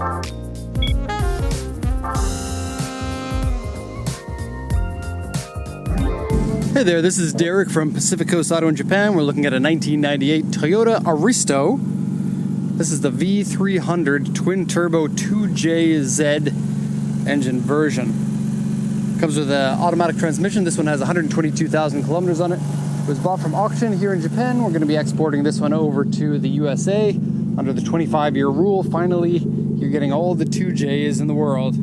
Hey there, this is Derek from Pacific Coast Auto in Japan. We're looking at a 1998 Toyota Aristo. This is the V300 twin-turbo 2JZ engine version. Comes with an automatic transmission. This one has 122,000 kilometers on it. It was bought from auction here in Japan. We're going to be exporting this one over to the USA under the 25-year rule. Finally, you're getting all the 2Js in the world.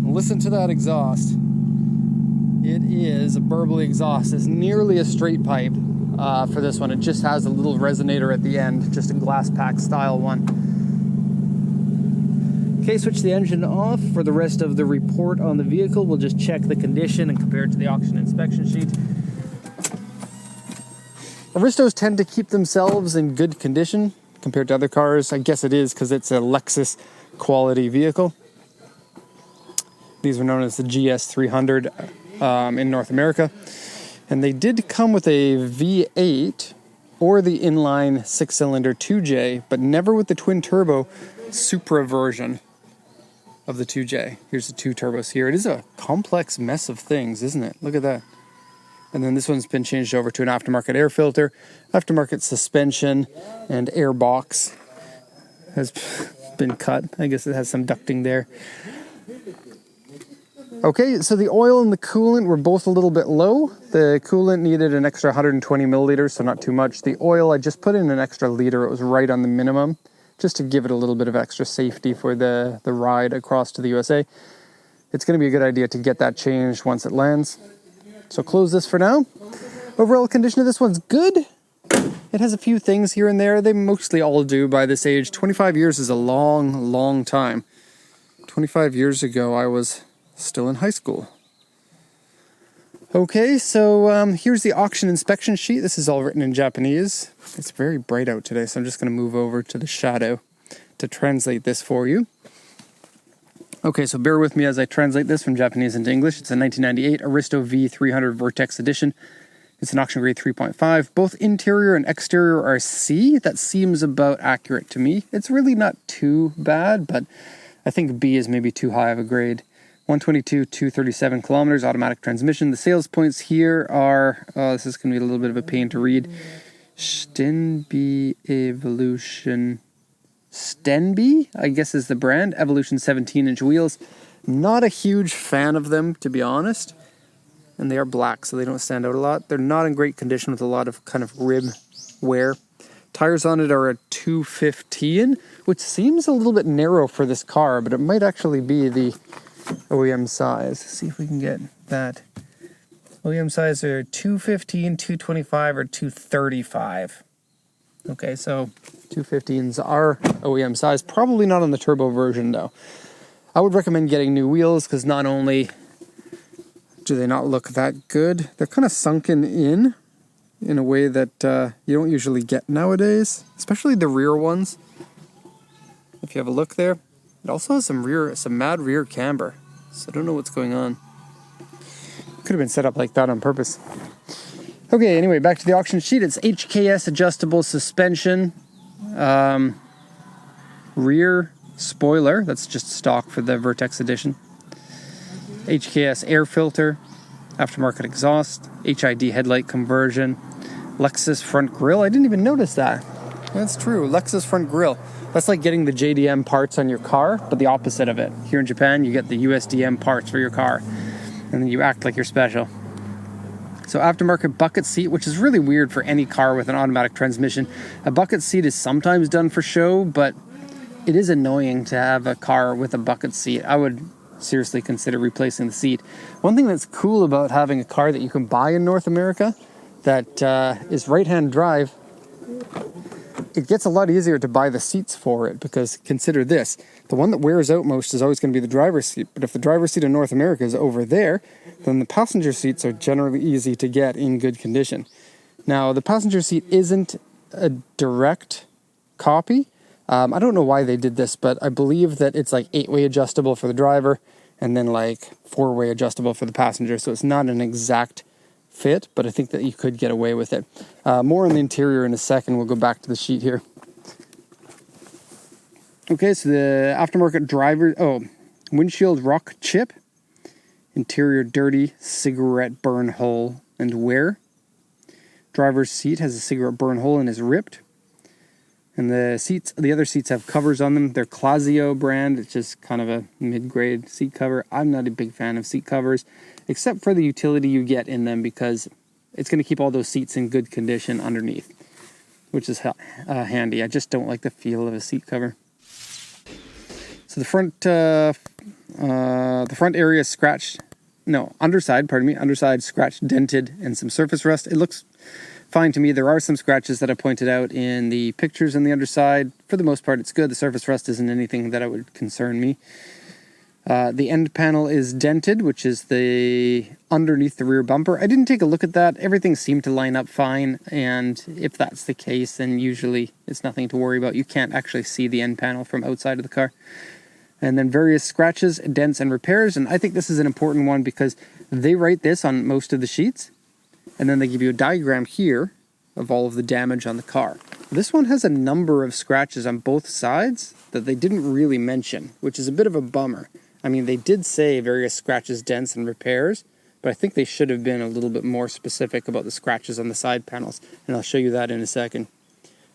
Listen to that exhaust. It is a burbly exhaust. It's nearly a straight pipe for this one. It just has a little resonator at the end, just a glass pack style one. Okay, switch the engine off. For the rest of the report on the vehicle, we'll just check the condition and compare it to the auction inspection sheet. Aristos tend to keep themselves in good condition compared to other cars. I guess it is because it's a Lexus quality vehicle. These are known as the GS300 in North America. And they did come with a V8 or the inline 6-cylinder 2J, but never with the twin-turbo Supra version of the 2J. Here's the two turbos here. It is a complex mess of things, isn't it? Look at that. And then this one's been changed over to an aftermarket air filter, aftermarket suspension, and air box has been cut. I guess it has some ducting there. Okay, so the oil and the coolant were both a little bit low. The coolant needed an extra 120 milliliters, so not too much. The oil, I just put in an extra liter. It was right on the minimum, just to give it a little bit of extra safety for the ride across to the USA. It's going to be a good idea to get that changed once it lands. So close this for now. Overall condition of this one's good. It has a few things here and there. They mostly all do by this age. 25 years is a long, long time. 25 years ago, I was still in high school. Okay, so here's the auction inspection sheet. This is all written in Japanese. It's very bright out today, so I'm just going to move over to the shadow to translate this for you. Okay, so bear with me as I translate this from Japanese into English. It's a 1998 Aristo V300 Vortex Edition. It's an auction grade 3.5. Both interior and exterior are C. That seems about accurate to me. It's really not too bad, but I think B is maybe too high of a grade. 122, 237 kilometers, automatic transmission. The sales points here are, this is going to be a little bit of a pain to read. Stenby Evolution. Stenby, I guess is the brand. Evolution 17-inch wheels. Not a huge fan of them, to be honest. And they are black, so they don't stand out a lot. They're not in great condition with a lot of kind of rib wear. Tires on it are a 215, which seems a little bit narrow for this car, but it might actually be the OEM size. Let's see if we can get that. OEM size are 215, 225, or 235. Okay, so 215s are OEM size. Probably not on the turbo version, though. I would recommend getting new wheels because not only do they not look that good, they're kind of sunken in a way that you don't usually get nowadays, especially the rear ones. If you have a look there, it also has some mad rear camber, so I don't know what's going on. Could have been set up like that on purpose. Okay, anyway, back to the auction sheet. It's HKS adjustable suspension, rear spoiler, that's just stock for the Vertex edition. HKS air filter, aftermarket exhaust, HID headlight conversion, Lexus front grille. I didn't even notice that. That's true, Lexus front grille. That's like getting the JDM parts on your car, but the opposite of it. Here in Japan, you get the USDM parts for your car, and then you act like you're special. So aftermarket bucket seat, which is really weird for any car with an automatic transmission. A bucket seat is sometimes done for show, but it is annoying to have a car with a bucket seat. I would seriously consider replacing the seat. One thing that's cool about having a car that you can buy in North America that is right-hand drive, it gets a lot easier to buy the seats for it, because consider this, the one that wears out most is always going to be the driver's seat, but if the driver's seat in North America is over there, then the passenger seats are generally easy to get in good condition. Now, the passenger seat isn't a direct copy. I don't know why they did this, but I believe that it's like 8-way adjustable for the driver and then like 4-way adjustable for the passenger, so it's not an exact fit, but I think that you could get away with it. More on the interior in a second. We'll go back to the sheet here. Okay, so the aftermarket windshield rock chip, interior dirty, cigarette burn hole and wear. Driver's seat has a cigarette burn hole and is ripped. And the other seats have covers on them. They're Clasio brand. It's just kind of a mid-grade seat cover. I'm not a big fan of seat covers, except for the utility you get in them, because it's going to keep all those seats in good condition underneath, which is handy. I just don't like the feel of a seat cover. So the front area is scratched. No, underside scratched, dented, and some surface rust. It looks fine to me. There are some scratches that I pointed out in the pictures on the underside. For the most part, it's good. The surface rust isn't anything that would concern me. The end panel is dented, which is the underneath the rear bumper. I didn't take a look at that. Everything seemed to line up fine, and if that's the case, then usually it's nothing to worry about. You can't actually see the end panel from outside of the car. And then various scratches, dents, and repairs. And I think this is an important one because they write this on most of the sheets, and then they give you a diagram here of all of the damage on the car. This one has a number of scratches on both sides that they didn't really mention, which is a bit of a bummer. I mean, they did say various scratches, dents, and repairs, but I think they should have been a little bit more specific about the scratches on the side panels, and I'll show you that in a second.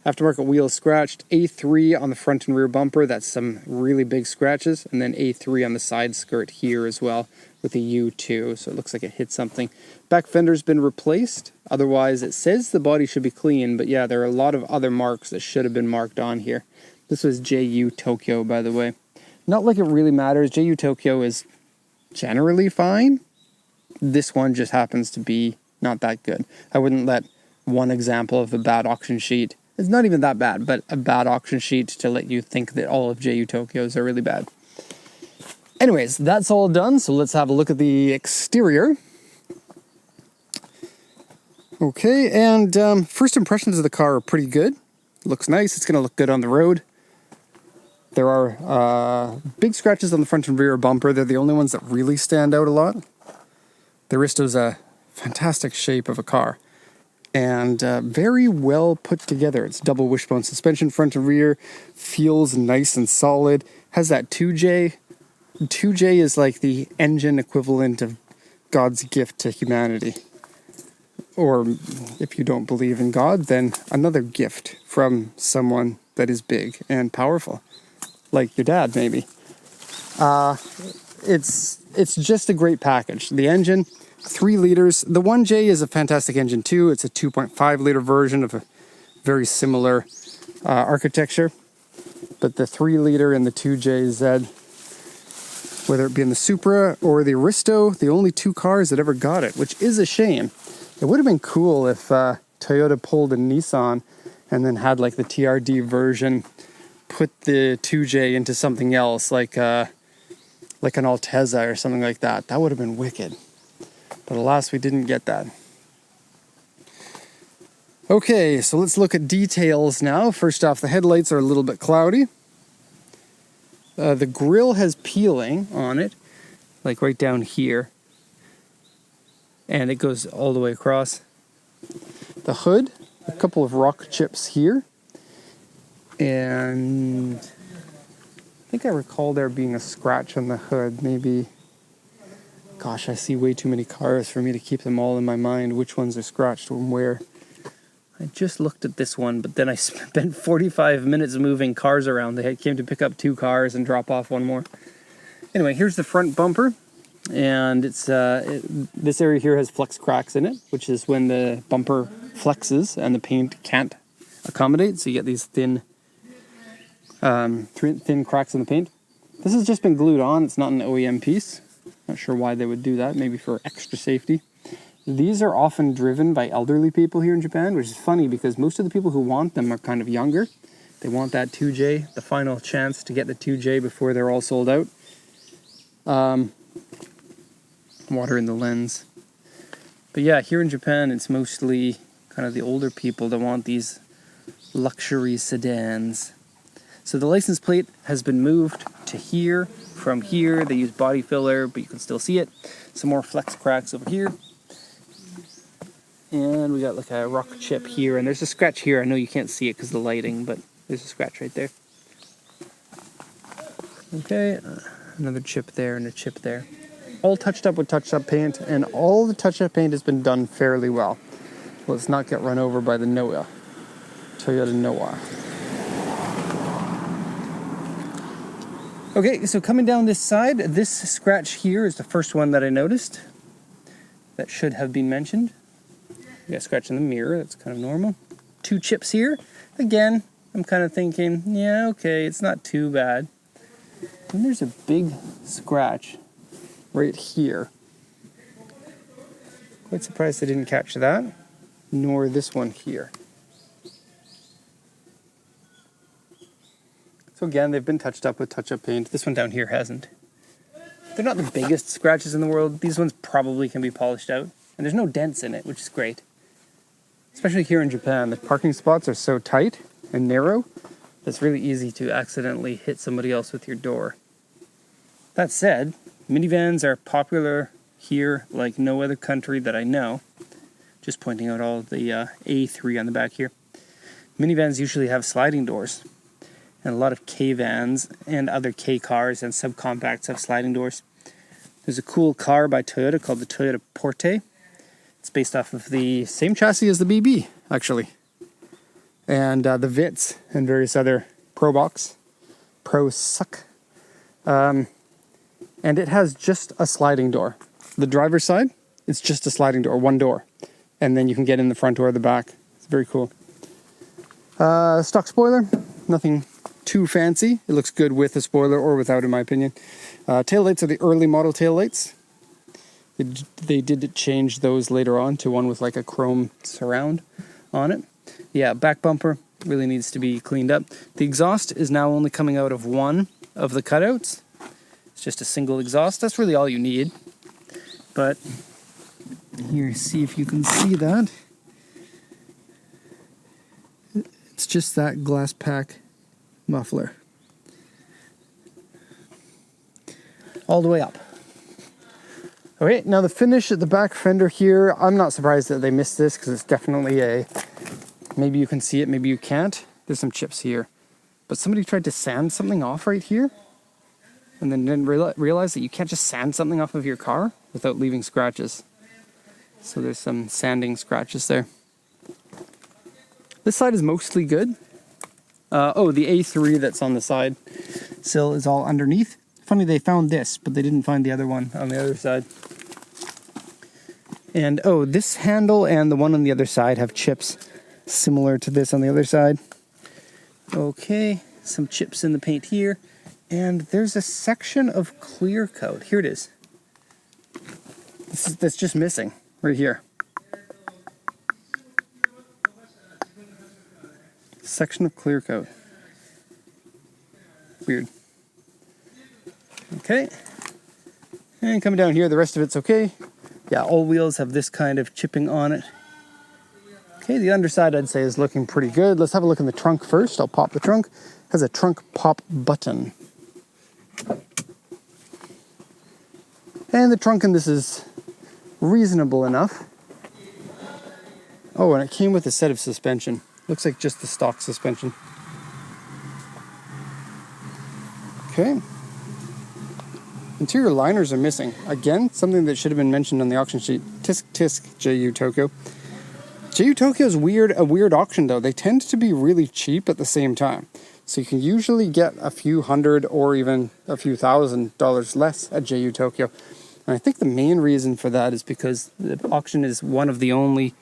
Aftermarket wheels scratched, A3 on the front and rear bumper, that's some really big scratches, and then A3 on the side skirt here as well with a U2, so it looks like it hit something. Back fender's been replaced, otherwise it says the body should be clean, but yeah, there are a lot of other marks that should have been marked on here. This was JU Tokyo, by the way. Not like it really matters. JU Tokyo is generally fine. This one just happens to be not that good. I wouldn't let one example of a bad auction sheet, it's not even that bad, but a bad auction sheet to let you think that all of JU Tokyos are really bad. Anyways, that's all done, so let's have a look at the exterior. Okay, and first impressions of the car are pretty good. Looks nice, it's going to look good on the road. There are big scratches on the front and rear bumper. They're the only ones that really stand out a lot. The Aristo's a fantastic shape of a car, and very well put together. It's double wishbone suspension, front and rear, feels nice and solid, has that 2J. 2J is like the engine equivalent of God's gift to humanity. Or if you don't believe in God, then another gift from someone that is big and powerful, like your dad maybe. It's just a great package. The engine, 3 liters. The 1J is a fantastic engine too. It's a 2.5 liter version of a very similar architecture. But the 3 liter and the 2JZ, whether it be in the Supra or the Aristo, the only 2 cars that ever got it, which is a shame. It would have been cool if Toyota pulled a Nissan and then had like the TRD version, put the 2J into something else, like an Altezza or something like that. That would have been wicked. But alas, we didn't get that. Okay, so let's look at details now. First off, the headlights are a little bit cloudy. The grille has peeling on it, like right down here. And it goes all the way across. The hood, a couple of rock chips here. And I think I recall there being a scratch on the hood, maybe. Gosh, I see way too many cars for me to keep them all in my mind, which ones are scratched and where. I just looked at this one, but then I spent 45 minutes moving cars around. They came to pick up 2 cars and drop off 1 more. Anyway, here's the front bumper. And it's this area here has flex cracks in it, which is when the bumper flexes and the paint can't accommodate. So you get these thin cracks in the paint. This has just been glued on. It's not an OEM piece. Not sure why they would do that. Maybe for extra safety. These are often driven by elderly people here in Japan, which is funny because most of the people who want them are kind of younger. They want that 2J, the final chance to get the 2J before they're all sold out. Water in the lens. But yeah, here in Japan, it's mostly kind of the older people that want these luxury sedans. So the license plate has been moved to here. From here, they use body filler, but you can still see it. Some more flex cracks over here. And we got like a rock chip here, and there's a scratch here. I know you can't see it because of the lighting, but there's a scratch right there. Okay, another chip there and a chip there. All touched up with touch-up paint, and all the touch-up paint has been done fairly well. Let's not get run over by the Toyota Noah. Okay, so coming down this side, this scratch here is the first one that I noticed. That should have been mentioned. You got a scratch in the mirror, that's kind of normal. 2 chips here. Again, I'm kind of thinking, yeah, okay, it's not too bad. And there's a big scratch right here. Quite surprised I didn't catch that, nor this one here. So again, they've been touched up with touch-up paint. This one down here hasn't. They're not the biggest scratches in the world. These ones probably can be polished out. And there's no dents in it, which is great. Especially here in Japan, the parking spots are so tight and narrow, it's really easy to accidentally hit somebody else with your door. That said, minivans are popular here like no other country that I know. Just pointing out all the A3 on the back here. Minivans usually have sliding doors. And a lot of K-vans and other K-cars and subcompacts have sliding doors. There's a cool car by Toyota called the Toyota Porte. It's based off of the same chassis as the BB, actually. And the Vitz and various other Pro Suck. And it has just a sliding door. The driver's side, it's just a sliding door, one door. And then you can get in the front or the back. It's very cool. Stock spoiler, nothing too fancy. It looks good with a spoiler or without, in my opinion. Taillights are the early model taillights. They did change those later on to one with like a chrome surround on it. Yeah, back bumper really needs to be cleaned up. The exhaust is now only coming out of one of the cutouts. It's just a single exhaust. That's really all you need. But here, see if you can see that. It's just that glass pack muffler. All the way up. Okay, now the finish at the back fender here, I'm not surprised that they missed this because it's definitely a, maybe you can see it, maybe you can't. There's some chips here. But somebody tried to sand something off right here and then didn't realize that you can't just sand something off of your car without leaving scratches. So there's some sanding scratches there. This side is mostly good. Oh, the A3 that's on the side sill is all underneath. Funny they found this, but they didn't find the other one on the other side. And oh, this handle and the one on the other side have chips similar to this on the other side. Okay, some chips in the paint here. And there's a section of clear coat. Here it is. That's just missing right here. Section of clear coat. Weird. Okay. And coming down here, the rest of it's okay. Yeah, all wheels have this kind of chipping on it. Okay, the underside I'd say is looking pretty good. Let's have a look in the trunk first. I'll pop the trunk. It has a trunk pop button. And the trunk in this is reasonable enough. Oh, and it came with a set of suspension. Looks like just the stock suspension. Okay. Interior liners are missing. Again, something that should have been mentioned on the auction sheet. Tisk tisk, JU Tokyo. JU Tokyo is a weird auction though. They tend to be really cheap at the same time. So you can usually get a few $100 or even a few $1,000 less at JU Tokyo. And I think the main reason for that is because the auction is one of the only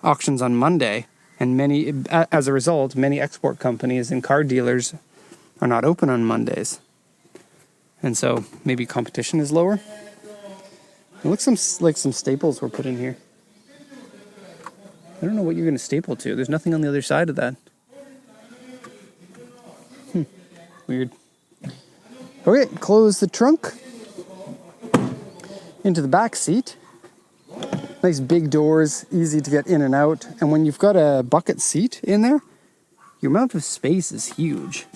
auctions on Monday. And as a result, many export companies and car dealers are not open on Mondays. And so maybe competition is lower. It looks like some staples were put in here. I don't know what you're going to staple to. There's nothing on the other side of that. Weird. Okay, close the trunk. Into the back seat. Nice big doors, easy to get in and out. And when you've got a bucket seat in there, your amount of space is huge.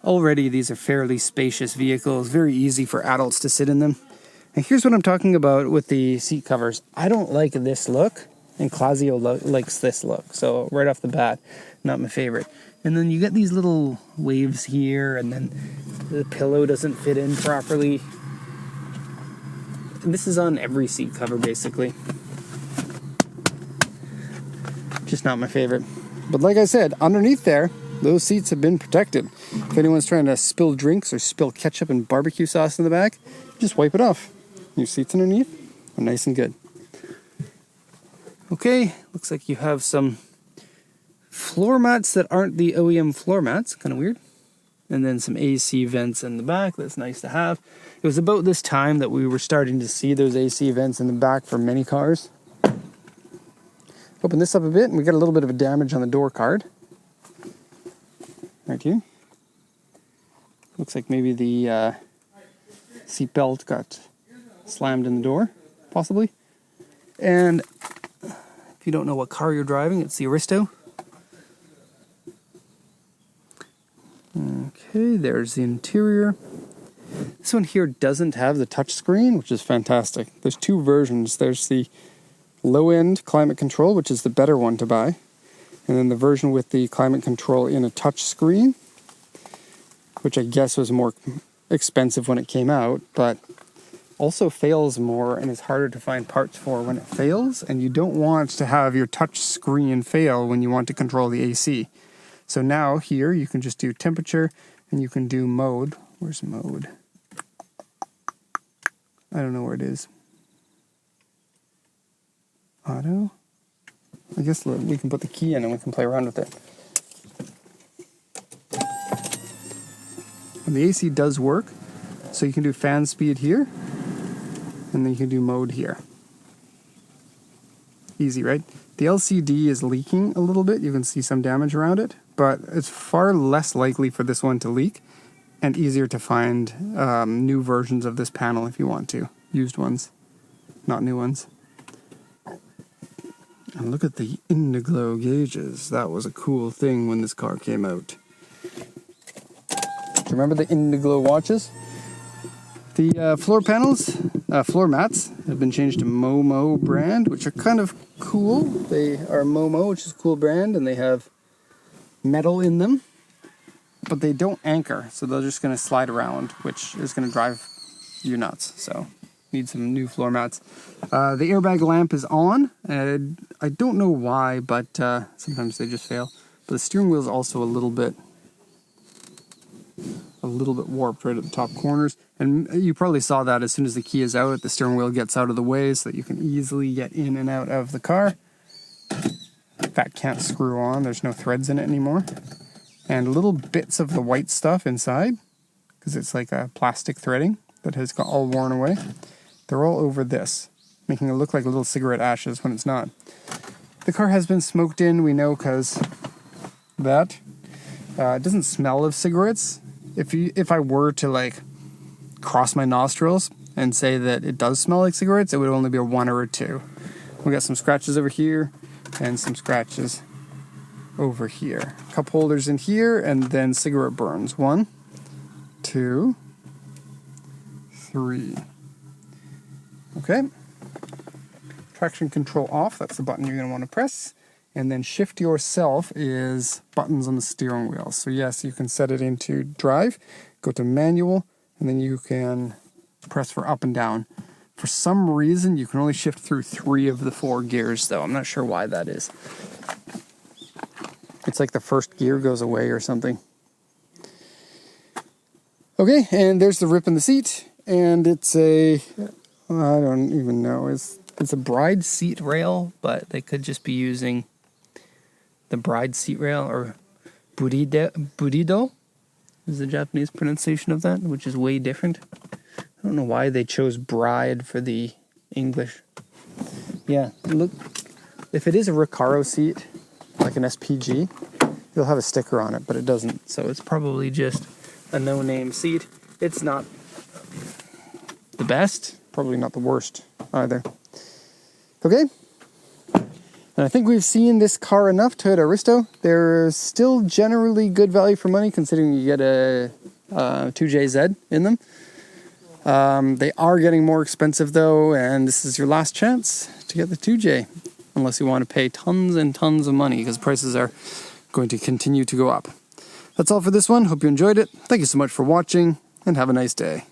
Already, these are fairly spacious vehicles, very easy for adults to sit in them. And here's what I'm talking about with the seat covers. I don't like this look, and Clausio likes this look. So right off the bat, not my favorite. And then you get these little waves here, and then the pillow doesn't fit in properly. And this is on every seat cover, basically. Just not my favorite. But like I said, underneath there, those seats have been protected. If anyone's trying to spill drinks or spill ketchup and barbecue sauce in the back, just wipe it off. Your seats underneath are nice and good. Okay, looks like you have some floor mats that aren't the OEM floor mats. Kind of weird. And then some AC vents in the back. That's nice to have. It was about this time that we were starting to see those AC vents in the back for many cars. Open this up a bit, and we got a little bit of a damage on the door card. Right here. Looks like maybe the seatbelt got slammed in the door, possibly. And if you don't know what car you're driving, it's the Aristo. Okay, there's the interior. This one here doesn't have the touch screen, which is fantastic. There's two versions. There's the low-end climate control, which is the better one to buy. And then the version with the climate control in a touch screen, which I guess was more expensive when it came out, but also fails more and is harder to find parts for when it fails. And you don't want to have your touch screen fail when you want to control the AC. So now here you can just do temperature and you can do mode. Where's mode? I don't know where it is. Auto? I guess we can put the key in and we can play around with it. And the AC does work. So you can do fan speed here. And then you can do mode here. Easy, right? The LCD is leaking a little bit. You can see some damage around it. But it's far less likely for this one to leak. And easier to find new versions of this panel if you want to. Used ones, not new ones. And look at the Indiglo gauges. That was a cool thing when this car came out. Do you remember the Indiglo watches? The floor panels, floor mats, have been changed to Momo brand, which are kind of cool. They are Momo, which is a cool brand, and they have metal in them. But they don't anchor, so they're just going to slide around, which is going to drive you nuts. So, need some new floor mats. The airbag lamp is on. I don't know why, but sometimes they just fail. But the steering wheel is also a little bit warped right at the top corners. And you probably saw that as soon as the key is out, the steering wheel gets out of the way so that you can easily get in and out of the car. That can't screw on. There's no threads in it anymore. And little bits of the white stuff inside, because it's like a plastic threading that has got all worn away. They're all over this, making it look like little cigarette ashes when it's not. The car has been smoked in, we know, because that. It doesn't smell of cigarettes. If I were to like cross my nostrils and say that it does smell like cigarettes, it would only be a 1 or a 2. We got some scratches over here and some scratches over here. Cup holders in here, and then cigarette burns. 1, 2, 3. Okay. Traction control off. That's the button you're going to want to press. And then shift yourself is buttons on the steering wheel. So yes, you can set it into drive, go to manual, and then you can press for up and down. For some reason, you can only shift through 3 of the 4 gears, though. I'm not sure why that is. It's like the first gear goes away or something. Okay, and there's the rip in the seat. And it's I don't even know. It's a bride seat rail, but they could just be using the bride seat rail, or burido is the Japanese pronunciation of that, which is way different. I don't know why they chose bride for the English. Yeah, look, if it is a Recaro seat, like an SPG, it'll have a sticker on it, but it doesn't. So it's probably just a no-name seat. It's not the best, probably not the worst either. Okay. And I think we've seen this car enough. Toyota Aristo. They're still generally good value for money, considering you get a 2JZ in them. They are getting more expensive though, and this is your last chance to get the 2J, unless you want to pay tons and tons of money, because prices are going to continue to go up. That's all for this one. Hope you enjoyed it. Thank you so much for watching, and have a nice day.